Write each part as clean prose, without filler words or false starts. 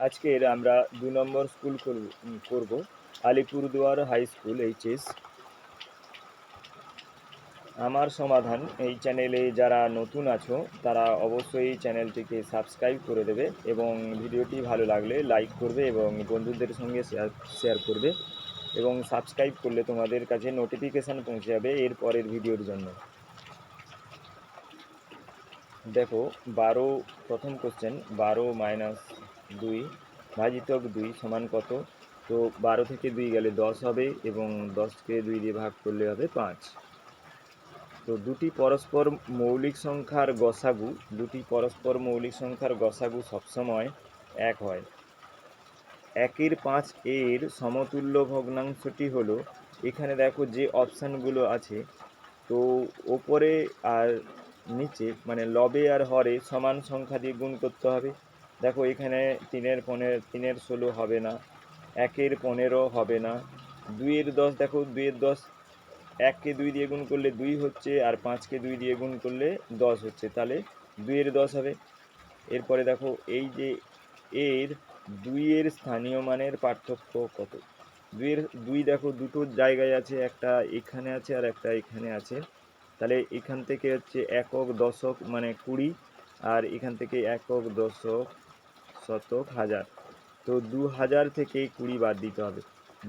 আজকের আমরা ২ নম্বর স্কুল করব আলিপুরদুয়ার হাই স্কুল এইচএস। আমার সমাধান এই চ্যানেলে যারা নতুন আছো তারা অবশ্যই চ্যানেলটিকে সাবস্ক্রাইব করে দেবে এবং ভিডিওটি ভালো লাগলে লাইক করবে এবং বন্ধুদের সঙ্গে শেয়ার করবে এবং সাবস্ক্রাইব করলে তোমাদের কাছে নোটিফিকেশান পৌঁছে যাবে এর পরের ভিডিওর জন্য। দেখো 12 প্রথম কোশ্চেন 12 - 2 ভাজিতক 2 সমান কত? তো 12 থেকে 2 গেলে 10 হবে এবং 10কে 2 দিয়ে ভাগ করলে হবে 5। তো দুটি পরস্পর মৌলিক সংখ্যার গসাগু সবসময় এক হয়। 1/5 এর সমতুল্য ভগ্নাংশটি হলো, এখানে দেখো যে অপশানগুলো আছে, তো ওপরে আর নিচে মানে লবে আর হরে সমান সংখ্যা দিয়ে গুণ করতে হবে। দেখো এখানে 3-এর 16 হবে না, 1-এর 15 হবে না, 2-এর 10, দেখো 2-এর 10 1কে 2 দিয়ে গুণ করলে 2 হচ্ছে, আর 5কে 2 দিয়ে গুণ করলে 10 হচ্ছে, তাহলে 2-এর 10 হবে। এরপরে দেখো এই যে এর 2-এর স্থানীয় মানের পার্থক্য কত? 2 দেখো দুটো জায়গায় আছে, একটা এখানে আছে আর একটা এখানে আছে, তাহলে এখান থেকে হচ্ছে একক দশক মানে 20, আর এখান থেকে একক দশক শতক হাজার। তো 2000 থেকে 20 বাদ দিতে হবে।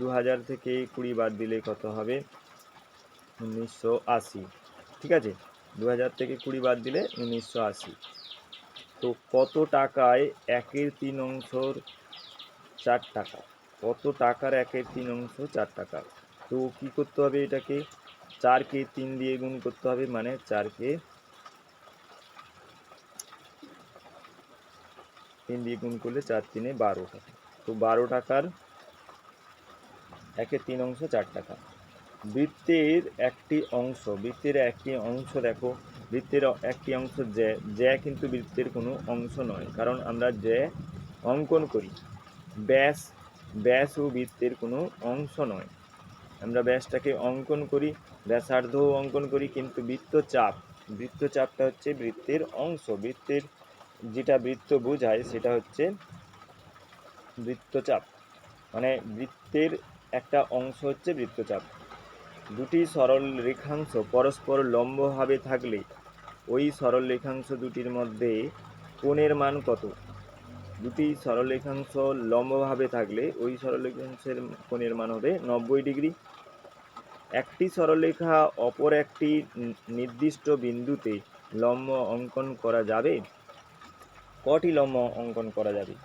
2000 থেকে 20 বাদ দিলে কত হবে? 1980। ঠিক আছে, 2000 থেকে 20 বাদ দিলে 1980। তো কত টাকায় 1/3 4 টাকা? কত টাকার 1/3 4 টাকা? তো কি করতে হবে, এটাকে 4কে 3 দিয়ে গুণ করতে হবে, মানে 4কে 3 দিয়ে গুণ করলে 4×3 = 12 টাকা। তো 12 টাকার 1/3 4 টাকা। বৃত্তের একটি অংশ দেখো, বৃত্তের একটি অংশ জ্যা কিন্তু বৃত্তের কোনো অংশ নয়, কারণ আমরা জ্যা অঙ্কন করি। ব্যাসও বৃত্তের কোনো অংশ নয়, আমরা ব্যাসটাকে অঙ্কন করি, ব্যাসার্ধও অঙ্কন করি, কিন্তু বৃত্তচাপটা হচ্ছে বৃত্তের অংশ। বৃত্তের যেটা বৃত্ত বোঝায় সেটা হচ্ছে বৃত্তচাপ, মানে বৃত্তের একটা অংশ হচ্ছে বৃত্তচাপ। দুটি সরল রেখাংশ পরস্পর লম্বভাবে থাকলে ওই সরল রেখাংশ দুটির মধ্যে কোণের মান কত? দুটি সরলরেখাংশ লম্বভাবে থাকলে ওই সরলরেখাংশের কোণের মান হবে 90 ডিগ্রি। একটি সরলরেখা অপর একটি নির্দিষ্ট বিন্দুতে লম্ব অঙ্কন করা যাবে? কটি লম্ব অঙ্কন করা যাবে?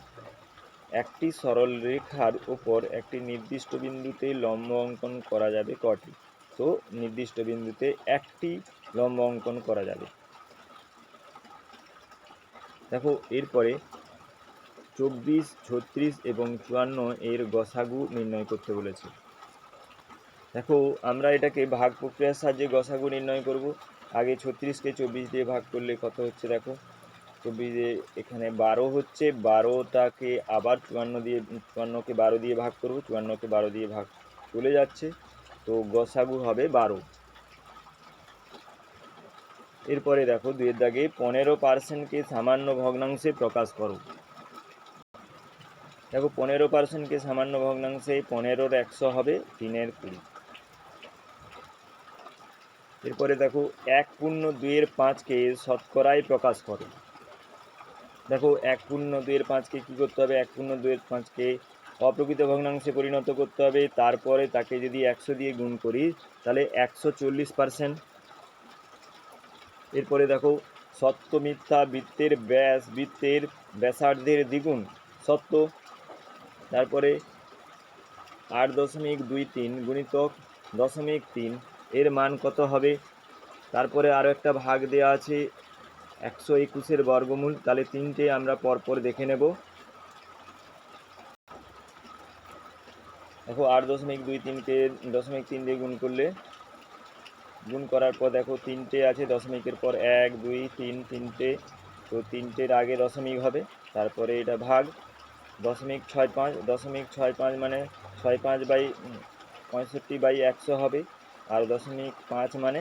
একটি সরলরেখার উপর একটি নির্দিষ্ট বিন্দুতে লম্ব অঙ্কন করা যাবে কটি? তো নির্দিষ্ট বিন্দুতে একটি লম্ব অঙ্কন করা যাবে। দেখো এরপরে 24, 36 এবং 54 এর গসাগু নির্ণয় করতে বলেছে। দেখো আমরা এটাকে ভাগ প্রক্রিয়ার সাহায্যে গসাগু নির্ণয় করব। আগে 36কে 24 দিয়ে ভাগ করলে কত হচ্ছে দেখো, 24 এখানে 12 হচ্ছে, 12টাকে আবার 54কে 12 দিয়ে ভাগ করব, 54কে 12 দিয়ে ভাগ চলে যাচ্ছে, তো গসাগু হবে 12। এরপরে দেখো 2-এর দাগে 15%কে সামান্য ভগ্নাংশে প্রকাশ করো। দেখো 15%কে সামান্য ভগ্নাংশে 15-র 100 হবে 3-এর 20। এরপরে দেখো 1/2-5কে শতকরায় প্রকাশ করো। দেখো 1/2-5কে কী করতে হবে? 1/2-5কে অপ্রকৃত ভগ্নাংশে পরিণত করতে হবে, তারপরে তাকে যদি 100 দিয়ে গুণ করি তাহলে 140%। এরপরে দেখো সত্য মিথ্যা বৃত্তের ব্যাসার্ধের দ্বিগুণ সত্য। তারপরে 8.23 গুণিতক 0.3 এর মান কত হবে? তারপরে আরও একটা ভাগ দেওয়া আছে 121-এর বর্গমূল, তাহলে 3টে আমরা পরপর দেখে নেব। দেখো 8.23কে 0.3 দিয়ে গুণ করার পর দেখো 3টে আছে, দশমিকের পর 1, 2, 3, 3টে, তো 3টের আগে দশমিক হবে, তারপরে এটা ভাগ 0.65 মানে 65/65/100 হবে, আর 0.5 মানে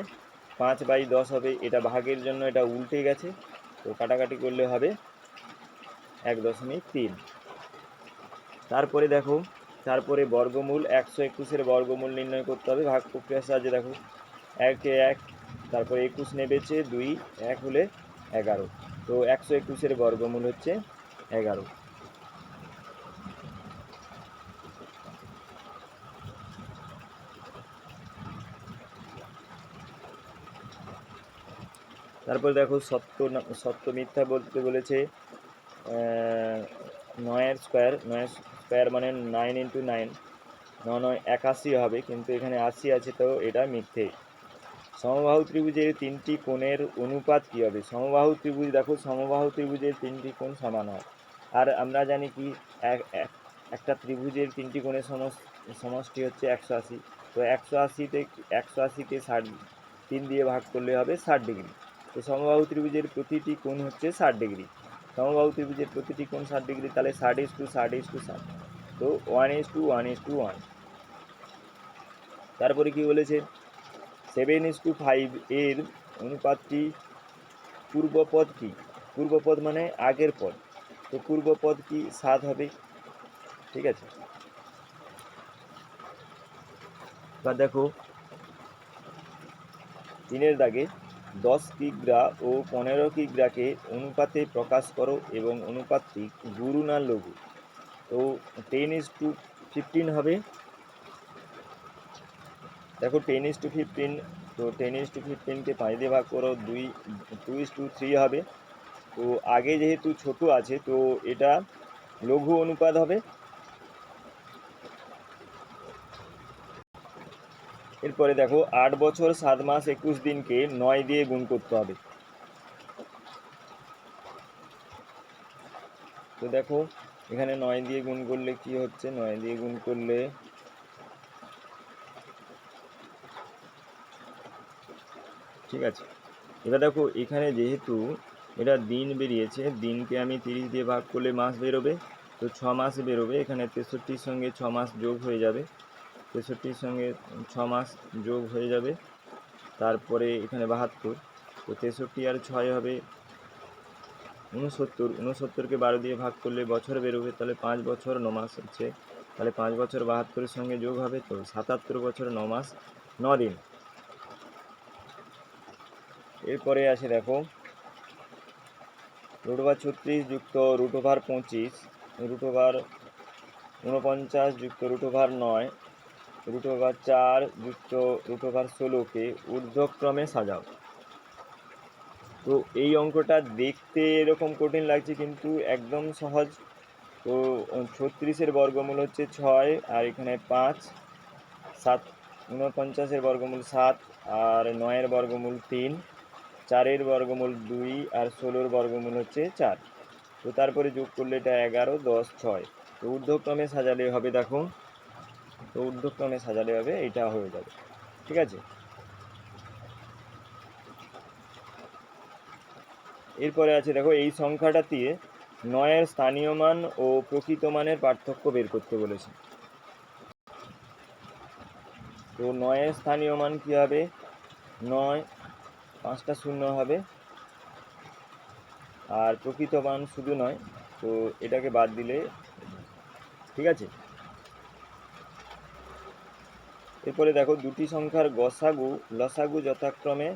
5/10 হবে। এটা ভাগের জন্য এটা উল্টে গেছে, তো কাটাকাটি করলে হবে 1.3। তারপরে দেখো, তারপরে বর্গমূল 121-এর বর্গমূল নির্ণয় করতে হবে ভাগ প্রক্রিয়ার সাহায্যে। দেখো 1 এ 1, তারপরে 21 নেবেছে 2, 1 হলে 11। তো 121-এর বর্গমূল হচ্ছে 11। তারপর দেখো সত্য মিথ্যা বলতে বলেছে। 9-এর স্কোয়ার মানে 9 × 9, 9 × 81 হবে, কিন্তু এখানে 80 আছে, তো এটা মিথ্যে। সমবাহু ত্রিভুজের 3টি কোণের অনুপাত কী হবে? সমবাহু ত্রিভুজ, দেখো সমবাহু ত্রিভুজের 3টি কোণ সমান হয়। আর আমরা জানি কি একটা ত্রিভুজের 3টি কোণের সমষ্টি হচ্ছে 180। তো 180কে 3 দিয়ে ভাগ করলে হবে 60 ডিগ্রি। তো সমবাহু ত্রিভুজের প্রতিটি কোণ হচ্ছে 60 ডিগ্রি। সমবাহু ত্রিভুজের প্রতিটি কোণ 60 ডিগ্রি, তাহলে 60:60:60। তো 1:1:1। তারপরে কি বলেছে? 7:5 এর অনুপাতটি পূর্বপদ কি? পূর্বপদ মানে আগের পদ, তো পূর্বপদ কি? 7 হবে। ঠিক আছে, এবার দেখো 3-এর দাগে 10 কিগ্রা ও 15 কিগ্রাকে অনুপাতে প্রকাশ করো এবং অনুপাতটি গুরু না লঘু। তো 10:15 হবে। দেখো 10:15, তো 10:15কে 5 দিয়ে ভাগ করো, 2:3 হবে। তো আগে যেহেতু ছোট আছে, তো এটা লঘু অনুপাত হবে। এরপরে দেখো 8 বছর 7 মাস 21 দিনকে 9 দিয়ে গুণ করতে হবে। তো দেখো এখানে 9 দিয়ে গুণ করলে কি হচ্ছে? 9 দিয়ে গুণ করলে ঠিক আছে। এবার দেখো এখানে যেহেতু এটা দিন বেরিয়েছে, দিনকে আমি 30 দিয়ে ভাগ করলে মাস বেরোবে, তো 6 মাস বেরোবে। এখানে 63-র সঙ্গে 6 মাস যোগ হয়ে যাবে, 63-র সঙ্গে 6 মাস যোগ হয়ে যাবে। তারপরে এখানে 72, তো 63 আর 6 হবে 69। 69কে 12 দিয়ে ভাগ করলে বছর বেরোবে, তাহলে 5 বছর 9 মাস হচ্ছে। তাহলে 5 বছর 72-এর সঙ্গে যোগ হবে, তো 77 বছর 9 মাস 9 দিন। এরপরে আসে দেখো √36 যুক্ত √25, √49 যুক্ত √9, √4 যুক্ত √16কে ঊর্ধ্বক্রমে সাজাও। তো এই অঙ্কটা দেখতে এরকম কঠিন লাগছে, কিন্তু একদম সহজ। তো 36-এর বর্গমূল হচ্ছে 6, আর এখানে 5, 7, 49-এর বর্গমূল 7, আর 9-এর বর্গমূল 3, 4-এর বর্গমূল 2, আর 16-এর বর্গমূল হচ্ছে 4। তো তারপরে যোগ করলে এটা 11, 10, 6। তো ঊর্ধ্বক্রমে সাজালে হবে, দেখো তো ঊর্ধ্বক্রমে সাজালে হবে, এটা হয়ে যাবে। ঠিক আছে, এরপরে আছে দেখো এই সংখ্যাটা দিয়ে 9-এর স্থানীয় মান ও প্রকৃত মানের পার্থক্য বের করতে বলেছে। তো 9-এর স্থানীয় মান কি হবে? 9, 5টা শূন্য হবে, আর প্রকৃত মান শুধু নয়, তো এটাকে বাদ দিলে। ঠিক আছে, এরপরে দেখো দুটি সংখ্যার গসাগু লসাগু যথাক্রমে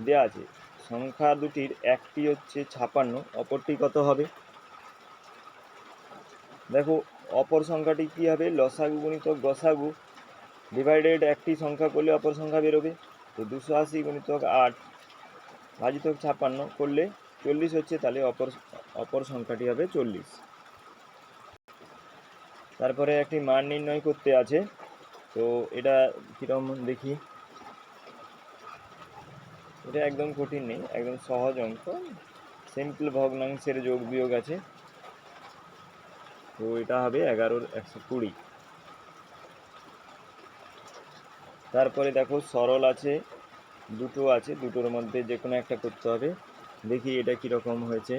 দেয়া আছে। সংখ্যা দুটির একটি হচ্ছে 56, অপরটি কত হবে? দেখো অপর সংখ্যাটি কি হবে? লসাগু গুণিতক গসাগু ডিভাইডেড একটি সংখ্যা করলে অপর সংখ্যা বেরোবে। তো 280 গুণিতক 8 ভাজিতক 56 করলে 40 হচ্ছে, তাহলে অপর সংখ্যাটি হবে 40। তারপরে একটি মান নির্ণয় করতে আছে, তো এটা কীরকম দেখি। এটা একদম কঠিন নেই, একদম সহজ অঙ্ক, সিম্পল ভগ্নাংশের যোগ বিয়োগ আছে। তো এটা হবে 11/120। তারপরে দেখো সরল আছে, দুটো আছে, দুটোর মধ্যে যে কোনো একটা করতে হবে। দেখি এটা কীরকম হয়েছে।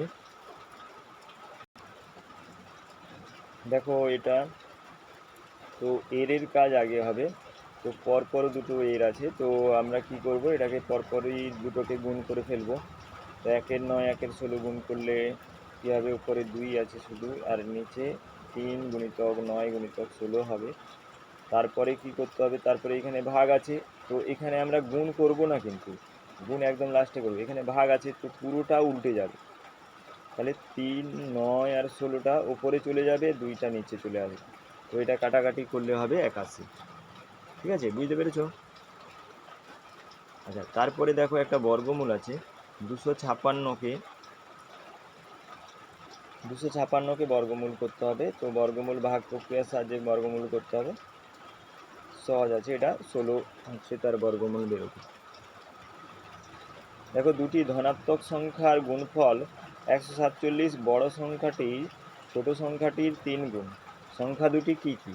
দেখো এটা তো এর কাজ আগে হবে, তো পরপর দুটো এর আছে, তো আমরা কি করব, এটাকে পরপরই দুটোকে গুণ করে ফেলবো। তো 1-এর 9, 1-এর 16 গুণ করলে কী হবে? উপরে 2 আছে শুধু, আর নিচে 3 গুণিতক 9 গুণিতক 16 হবে। তারপরে কি করতে হবে, তারপরে এখানে ভাগ আছে, তো এখানে আমরা গুণ করব না, কিন্তু গুণ একদম লাস্টে করবো। এখানে ভাগ আছে তো পুরোটা উল্টে যাবে, তাহলে 3 9 আর 16টা ওপরে চলে যাবে, 2টা নিচে চলে আসবে, তো এটা কাটাকাটি করলে হবে 81। ঠিক আছে, বুঝতে পেরেছো? আচ্ছা, তারপরে দেখো একটা বর্গমূল আছে, 256কে বর্গমূল করতে হবে। তো বর্গমূল ভাগ প্রক্রিয়ার সাহায্যে বর্গমূল করতে হবে, সহজ আছে এটা, 16 হচ্ছে তার বর্গমূল বেরোবে। দেখো, দুটি ধনাত্মক সংখ্যার গুণফল 147 বড় সংখ্যাটি ছোট সংখ্যাটির 3 গুণ, সংখ্যা দুটি কি কি?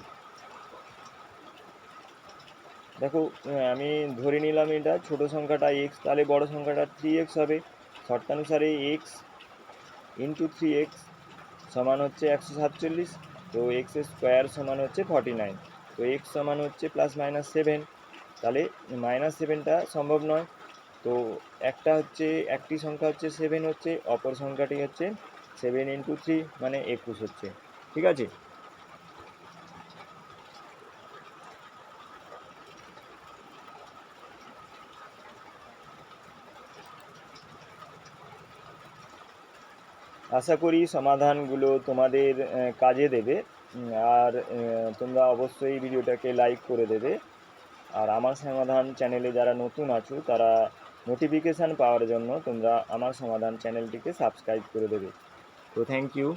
দেখো, আমি ধরে নিলাম এটা ছোট সংখ্যাটা x, তাহলে বড় সংখ্যাটা 3x হবে। শর্তানুসারে x ইন্টু 3x সমান হচ্ছে 147, তো এক্স স্কোয়ার সমান হচ্ছে 49, তো এক্স সমান হচ্ছে +-7, তাহলে -7টা সম্ভব নয়, তো একটি সংখ্যা হচ্ছে 7 হচ্ছে, অপর সংখ্যাটি হচ্ছে 7 × 3 মানে 21 হচ্ছে। ঠিক আছে, আশা করি সমাধানগুলো তোমাদের কাজে দেবে। আর তোমরা অবশ্যই ভিডিওটাকে লাইক করে দেবে। আর আমার সমাধান চ্যানেলে যারা নতুন আছো তারা নোটিফিকেশান পাওয়ার জন্য তোমরা আমার সমাধান চ্যানেলটিকে সাবস্ক্রাইব করে দেবে। তো থ্যাংক ইউ।